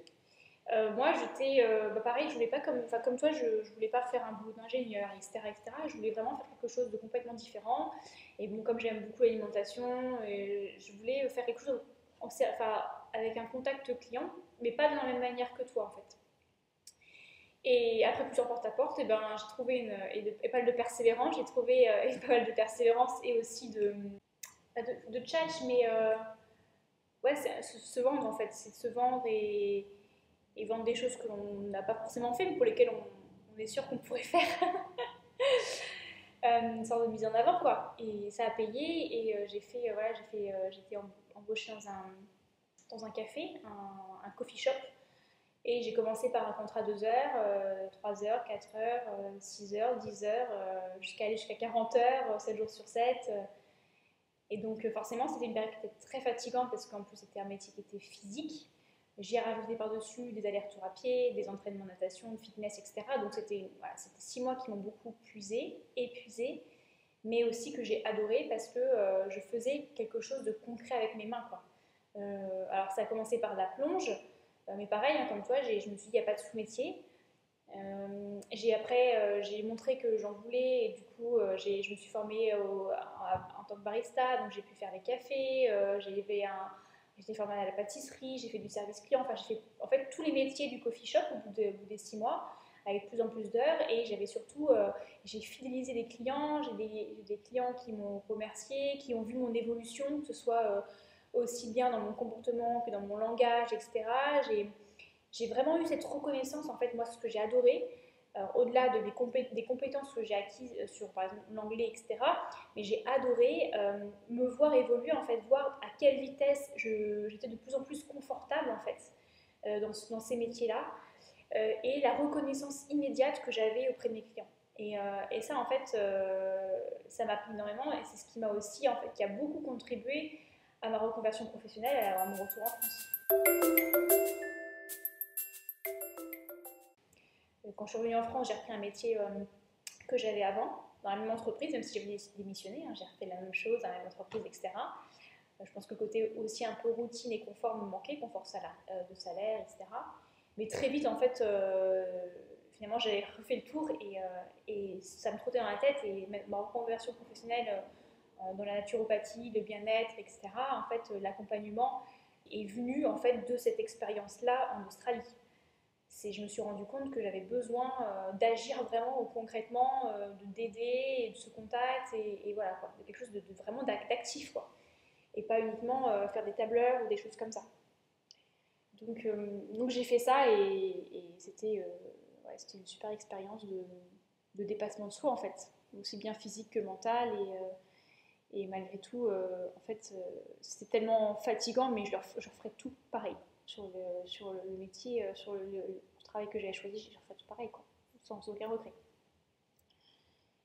Moi j'étais pareil, je voulais pas comme toi, je voulais pas faire un boulot d'ingénieur, etc., etc. Je voulais vraiment faire quelque chose de complètement différent. Et bon, comme j'aime beaucoup l'alimentation, je voulais faire quelque chose avec un contact client, mais pas de la même manière que toi en fait. Et après plusieurs porte-à-porte, j'ai trouvé et pas mal de persévérance, j'ai trouvé et pas mal de persévérance et aussi de challenge, mais ouais, c'est se vendre en fait, c'est de se vendre et vendre des choses que l'on n'a pas forcément fait, mais pour lesquelles on est sûr qu'on pourrait faire. Une sorte de mise en avant quoi. Et ça a payé et j'étais embauchée dans un café, un coffee shop. Et j'ai commencé par un contrat 2 heures, 3 heures, 4 heures, 6 heures, 10 heures, jusqu'à aller jusqu'à 40 heures, 7 jours sur 7. Et donc forcément, c'était une période qui était très fatigante parce qu'en plus, c'était un métier qui était physique. J'y ai rajouté par-dessus des allers-retours à pied, des entraînements de natation, de fitness, etc. Donc c'était 6 mois qui m'ont beaucoup épuisé, mais aussi que j'ai adoré parce que je faisais quelque chose de concret avec mes mains, quoi. Alors ça a commencé par la plonge, mais pareil, hein, comme toi, je me suis dit, il n'y a pas de sous-métier. J'ai montré que j'en voulais et du coup, je me suis formée en tant que barista, donc j'ai pu faire les cafés, j'étais formée à la pâtisserie, j'ai fait du service client, enfin j'ai fait en fait tous les métiers du coffee shop au bout des 6 mois avec de plus en plus d'heures et j'avais surtout, j'ai fidélisé des clients, j'ai des clients qui m'ont remercié, qui ont vu mon évolution, que ce soit aussi bien dans mon comportement que dans mon langage, etc. J'ai vraiment eu cette reconnaissance, en fait, moi, ce que j'ai adoré, au-delà des compétences que j'ai acquises sur, par exemple, l'anglais, etc. Mais j'ai adoré me voir évoluer, en fait, voir à quelle vitesse j'étais de plus en plus confortable, en fait, dans ces métiers-là, et la reconnaissance immédiate que j'avais auprès de mes clients. Et ça, en fait, ça m'a plu énormément, et c'est ce qui m'a aussi, en fait, qui a beaucoup contribué à ma reconversion professionnelle, à mon retour en France. Quand je suis revenue en France, j'ai repris un métier que j'avais avant, dans la même entreprise, même si j'avais démissionné, hein, j'ai refait la même chose dans la même entreprise, etc. Je pense que le côté aussi un peu routine et confort me manquait, confort de salaire, etc. Mais très vite, en fait, finalement, j'avais refait le tour et ça me trottait dans la tête. Et ma reconversion professionnelle dans la naturopathie, le bien-être, etc., en fait, l'accompagnement est venu en fait de cette expérience-là en Australie. Je me suis rendu compte que j'avais besoin d'agir vraiment concrètement, d'aider, et de ce contact, et voilà, quoi, de quelque chose de vraiment d'actif, quoi. Et pas uniquement faire des tableurs ou des choses comme ça. Donc j'ai fait ça et c'était une super expérience de dépassement de soi, en fait, aussi bien physique que mental. Et malgré tout, en fait, c'était tellement fatigant, mais je referais tout pareil sur le métier, sur le travail que j'avais choisi, je referais tout pareil, quoi, sans aucun regret.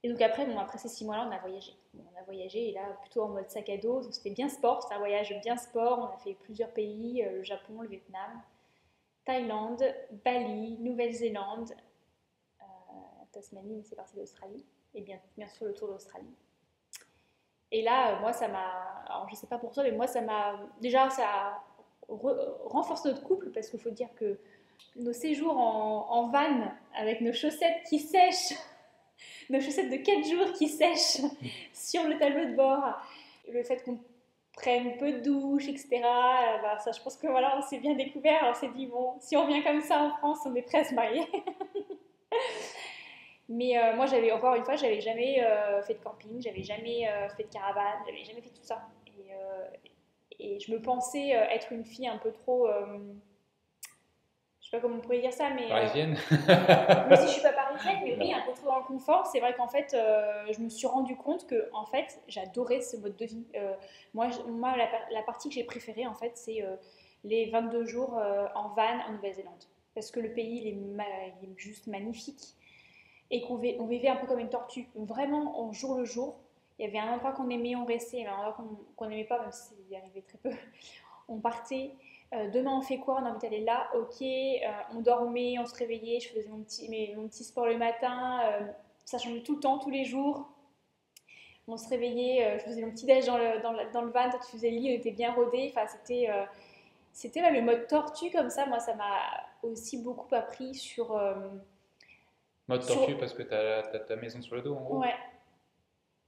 Et donc après ces 6 mois-là, on a voyagé. Bon, on a voyagé, et là, plutôt en mode sac à dos, donc c'était bien sport, c'était un voyage bien sport. On a fait plusieurs pays, le Japon, le Vietnam, Thaïlande, Bali, Nouvelle-Zélande, Tasmanie, mais c'est parti d'Australie, et bien sûr le tour d'Australie. Et là, moi, ça m'a. Alors, je sais pas pour toi, mais moi, ça m'a. Déjà, ça renforce notre couple parce qu'il faut dire que nos séjours en van avec nos chaussettes qui sèchent, nos chaussettes de 4 jours qui sèchent sur le tableau de bord, le fait qu'on prenne peu de douche, etc. Bah, ça, je pense que voilà, on s'est bien découvert. On s'est dit, bon, si on vient comme ça en France, on est prêt à se marier. Mais moi, encore une fois, j'avais jamais fait de camping, j'avais jamais fait de caravane, j'avais jamais fait tout ça. Et je me pensais être une fille un peu trop, je sais pas comment on pourrait dire ça, mais Parisienne. même si je suis pas parisienne, mais oui, un peu trop dans le confort. C'est vrai qu'en fait, je me suis rendu compte que en fait, j'adorais ce mode de vie. Moi, la partie que j'ai préférée, en fait, c'est les 22 jours en van en Nouvelle-Zélande, parce que le pays il est juste magnifique et on vivait un peu comme une tortue. Vraiment, en jour le jour. Il y avait un endroit qu'on aimait, on restait. Il y avait un endroit qu'on n'aimait pas, même si y arrivait très peu. On partait. Demain, on fait quoi? On a envie d'aller là. Ok. On dormait, on se réveillait. Je faisais mon petit sport le matin. Ça changeait tout le temps, tous les jours. On se réveillait. Je faisais mon petit déj dans le van. Toi, tu faisais le lit. On était bien rodés. Enfin, c'était le mode tortue comme ça. Moi, ça m'a aussi beaucoup appris Mode tortue parce que t'as ta maison sur le dos, en gros. Ouais.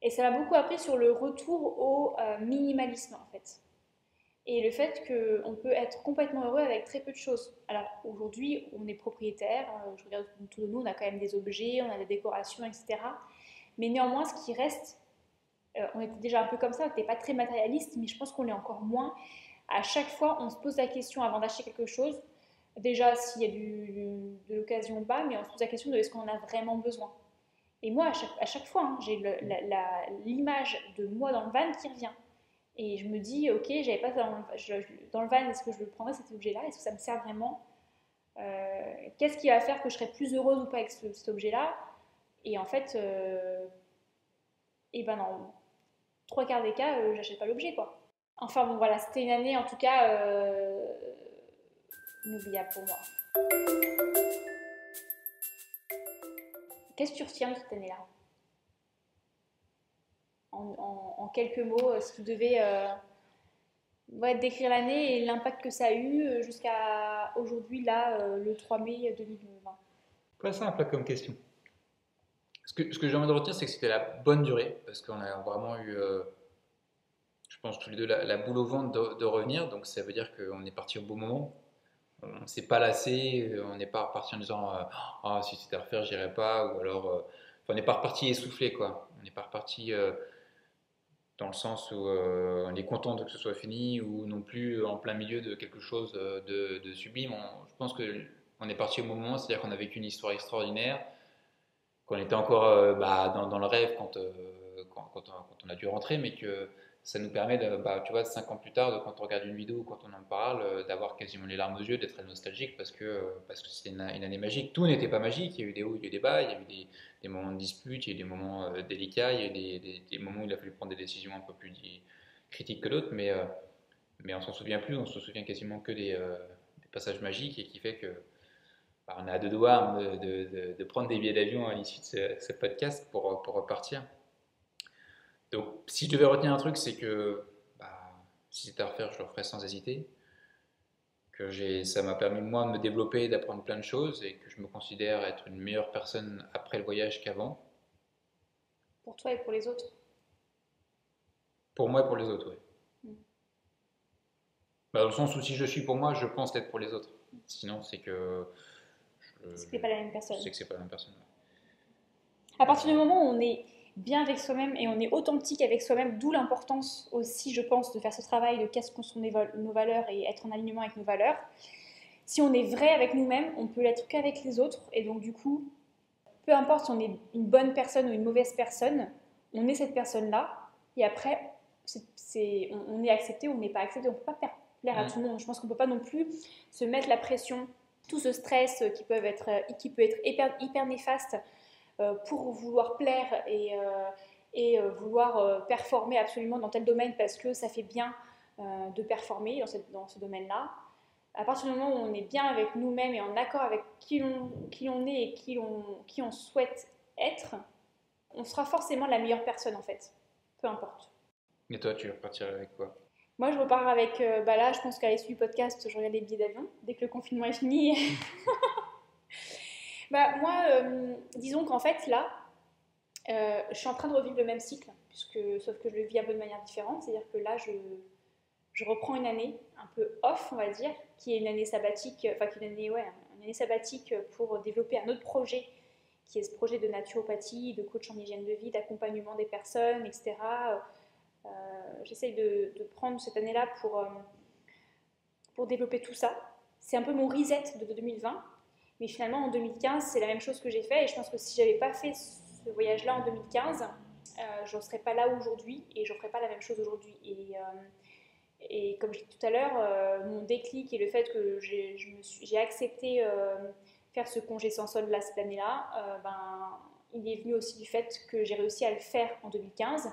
Et ça m'a beaucoup appris sur le retour au minimalisme, en fait. Et le fait qu'on peut être complètement heureux avec très peu de choses. Alors aujourd'hui, on est propriétaire, je regarde autour de nous, on a quand même des objets, on a des décorations, etc. Mais néanmoins, ce qui reste, on était déjà un peu comme ça, on n'était pas très matérialiste, mais je pense qu'on l'est encore moins. À chaque fois, on se pose la question avant d'acheter quelque chose, déjà s'il y a de l'occasion ou pas, mais on se pose la question de est-ce qu'on en a vraiment besoin. Et moi, à chaque fois, hein, j'ai l'image de moi dans le van qui revient. Et je me dis, ok, j'avais pas dans le van, est-ce que je le prendrais cet objet-là? Est-ce que ça me sert vraiment? Qu'est-ce qui va faire que je serais plus heureuse ou pas avec cet objet-là? Et en fait, et ben dans 3 quarts des cas, j'achète pas l'objet, quoi. Enfin bon, voilà, c'était une année en tout cas inoubliable pour moi. Qu'est-ce que tu retiens de cette année-là? En quelques mots, si tu devais décrire l'année et l'impact que ça a eu jusqu'à aujourd'hui, là, le 3 mai 2020. Pas simple comme question. Ce que j'ai envie de retenir, c'est que c'était la bonne durée, parce qu'on a vraiment eu, je pense, tous les deux la boule au ventre de revenir, donc ça veut dire qu'on est parti au bon moment. On ne s'est pas lassé, on n'est pas reparti en disant ah, si c'était à refaire, j'irai pas, ou alors on n'est pas reparti essoufflé, quoi. On n'est pas reparti dans le sens où on est content que ce soit fini, ou non plus en plein milieu de quelque chose de sublime. Je pense qu'on est parti au bon moment, c'est-à-dire qu'on a vécu une histoire extraordinaire, qu'on était encore dans le rêve quand on a dû rentrer, mais que ça nous permet, tu vois, 5 ans plus tard, quand on regarde une vidéo, quand on en parle, d'avoir quasiment les larmes aux yeux, d'être très nostalgique parce que c'était une année magique. Tout n'était pas magique, il y a eu des hauts, il y a eu des bas, il y a eu des moments de dispute, il y a eu des moments délicats, il y a eu des moments où il a fallu prendre des décisions un peu plus critiques que d'autres, mais on s'en souvient plus, on se souvient quasiment que des passages magiques et qui fait que on est à deux doigts de prendre des billets d'avion à l'issue de ce podcast pour repartir. Donc, si je devais retenir un truc, c'est que si c'était à refaire, je le referais sans hésiter. Ça m'a permis, moi, de me développer, d'apprendre plein de choses et que je me considère être une meilleure personne après le voyage qu'avant. Pour toi et pour les autres? Pour moi et pour les autres, oui. Dans le sens où si je suis pour moi, je pense être pour les autres. Sinon, c'est que. C'est que t'es pas la même personne. C'est que c'est pas la même personne. À partir du moment où on est bien avec soi-même et on est authentique avec soi-même, d'où l'importance aussi, je pense, de faire ce travail de qu'est-ce sont nos valeurs et être en alignement avec nos valeurs. Si on est vrai avec nous-mêmes, on peut l'être qu'avec les autres. Et donc, du coup, peu importe si on est une bonne personne ou une mauvaise personne, on est cette personne-là. Et après, on est accepté ou on n'est pas accepté. On ne peut pas plaire à tout le monde. Je pense qu'on ne peut pas non plus se mettre la pression, tout ce stress qui peut être hyper néfaste pour vouloir plaire et vouloir performer absolument dans tel domaine parce que ça fait bien de performer dans ce domaine-là. À partir du moment où on est bien avec nous-mêmes et en accord avec qui on est et qui on souhaite être, on sera forcément la meilleure personne en fait, peu importe. Et toi, tu vas repartir avec quoi? Moi, je repars avec, là, je pense qu'à l'issue du podcast, je regarde les billets d'avion dès que le confinement est fini. Moi, disons qu'en fait, là, je suis en train de revivre le même cycle, sauf que je le vis un peu de manière différente. C'est-à-dire que là, je reprends une année un peu off, on va dire, qui est une année sabbatique, une année sabbatique pour développer un autre projet, qui est ce projet de naturopathie, de coach en hygiène de vie, d'accompagnement des personnes, etc. J'essaye de prendre cette année-là pour développer tout ça. C'est un peu mon reset de 2020, mais finalement en 2015, c'est la même chose que j'ai fait, et je pense que si j'avais pas fait ce voyage-là en 2015, je ne serais pas là aujourd'hui, et je ne ferais pas la même chose aujourd'hui. Et comme je disais tout à l'heure, mon déclic et le fait que j'ai accepté faire ce congé sans solde là, cette année-là, il est venu aussi du fait que j'ai réussi à le faire en 2015,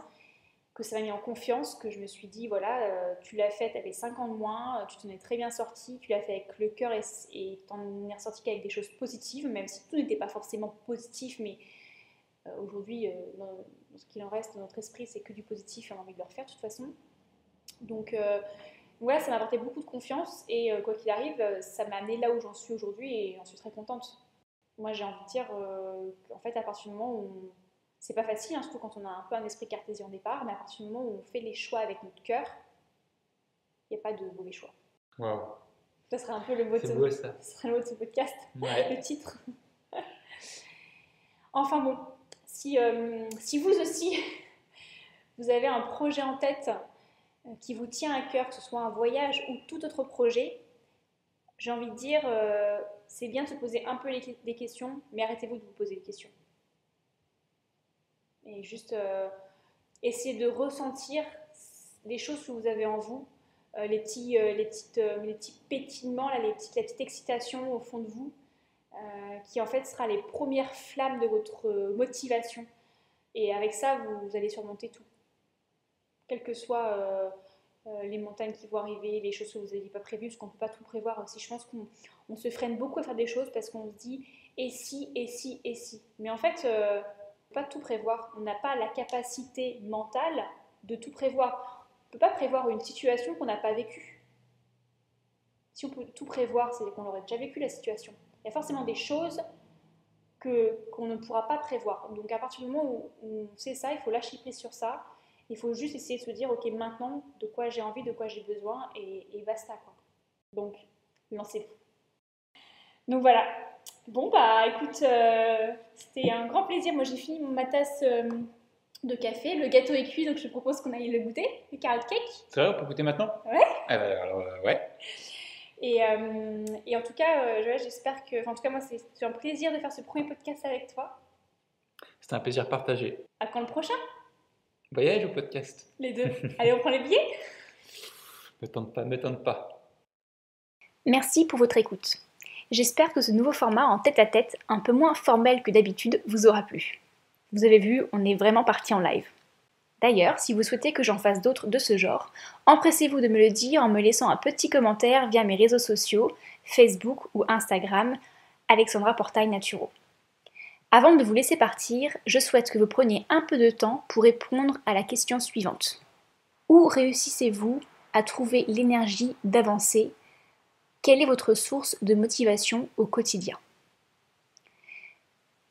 que ça m'a mis en confiance, que je me suis dit, voilà, tu l'as fait, tu avais 5 ans de moins, tu t'en es très bien sorti, tu l'as fait avec le cœur et t'en es ressorti qu'avec des choses positives, même si tout n'était pas forcément positif, mais aujourd'hui, dans ce qu'il en reste dans notre esprit, c'est que du positif et on a envie de le refaire de toute façon. Donc voilà, ça m'a apporté beaucoup de confiance et quoi qu'il arrive, ça m'a amené là où j'en suis aujourd'hui et j'en suis très contente. Moi, j'ai envie de dire qu'en fait, à partir du moment où c'est pas facile, surtout quand on a un peu un esprit cartésien au départ, mais à partir du moment où on fait les choix avec notre cœur, il n'y a pas de mauvais choix. Wow. Ça serait un peu le mot de ce podcast, ouais. le titre. Enfin bon, si vous aussi, vous avez un projet en tête qui vous tient à cœur, que ce soit un voyage ou tout autre projet, j'ai envie de dire, c'est bien de se poser un peu des questions, mais arrêtez-vous de vous poser des questions. Et juste essayez de ressentir les choses que vous avez en vous, les petits pétillements, la petite excitation au fond de vous, qui en fait sera les premières flammes de votre motivation. Et avec ça, vous allez surmonter tout. Quelles que soient les montagnes qui vont arriver, les choses que vous n'aviez pas prévues, parce qu'on ne peut pas tout prévoir aussi. Je pense qu'on se freine beaucoup à faire des choses parce qu'on se dit et si, et si, et si. Mais en fait, on ne peut pas tout prévoir. On n'a pas la capacité mentale de tout prévoir. On ne peut pas prévoir une situation qu'on n'a pas vécue. Si on peut tout prévoir, c'est qu'on aurait déjà vécu la situation. Il y a forcément des choses qu'on ne pourra pas prévoir. Donc à partir du moment où on sait ça, il faut lâcher prise sur ça. Il faut juste essayer de se dire, ok, maintenant, de quoi j'ai envie, de quoi j'ai besoin, et basta, quoi. Donc, lancez-vous. Donc voilà. Bon, bah écoute, c'était un grand plaisir. Moi, j'ai fini ma tasse de café. Le gâteau est cuit, donc je te propose qu'on aille le goûter, le carrot cake. C'est vrai, on peut goûter maintenant? Ouais. Alors, ouais. Et en tout cas, j'espère que... Enfin, en tout cas, moi, c'est un plaisir de faire ce premier podcast avec toi. C'était un plaisir partagé. À quand le prochain? Voyage ou podcast? Les deux. Allez, on prend les billets? Ne tente pas. Merci pour votre écoute. J'espère que ce nouveau format en tête-à-tête, un peu moins formel que d'habitude, vous aura plu. Vous avez vu, on est vraiment parti en live. D'ailleurs, si vous souhaitez que j'en fasse d'autres de ce genre, empressez-vous de me le dire en me laissant un petit commentaire via mes réseaux sociaux, Facebook ou Instagram, Alexandra Portail Naturo. Avant de vous laisser partir, je souhaite que vous preniez un peu de temps pour répondre à la question suivante. Où réussissez-vous à trouver l'énergie d'avancer? Quelle est votre source de motivation au quotidien?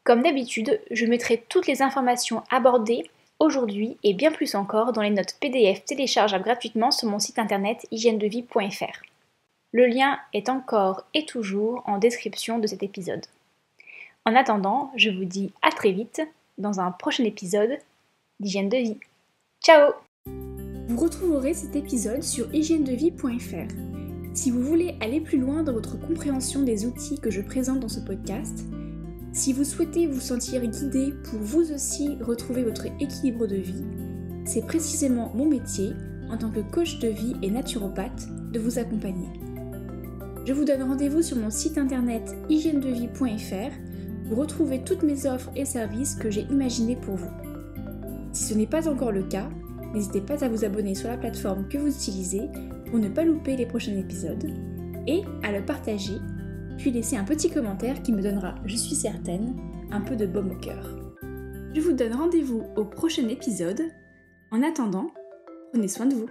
Comme d'habitude, je mettrai toutes les informations abordées aujourd'hui et bien plus encore dans les notes PDF téléchargeables gratuitement sur mon site internet hygienedevie.fr. Le lien est encore et toujours en description de cet épisode. En attendant, je vous dis à très vite dans un prochain épisode d'Hygiène de Vie. Ciao! Vous retrouverez cet épisode sur hygienedevie.fr. Si vous voulez aller plus loin dans votre compréhension des outils que je présente dans ce podcast, si vous souhaitez vous sentir guidé pour vous aussi retrouver votre équilibre de vie, c'est précisément mon métier, en tant que coach de vie et naturopathe, de vous accompagner. Je vous donne rendez-vous sur mon site internet hygienedevie.fr pour retrouver toutes mes offres et services que j'ai imaginés pour vous. Si ce n'est pas encore le cas, n'hésitez pas à vous abonner sur la plateforme que vous utilisez pour ne pas louper les prochains épisodes et à le partager, puis laisser un petit commentaire qui me donnera, je suis certaine, un peu de baume au cœur. Je vous donne rendez-vous au prochain épisode. En attendant, prenez soin de vous.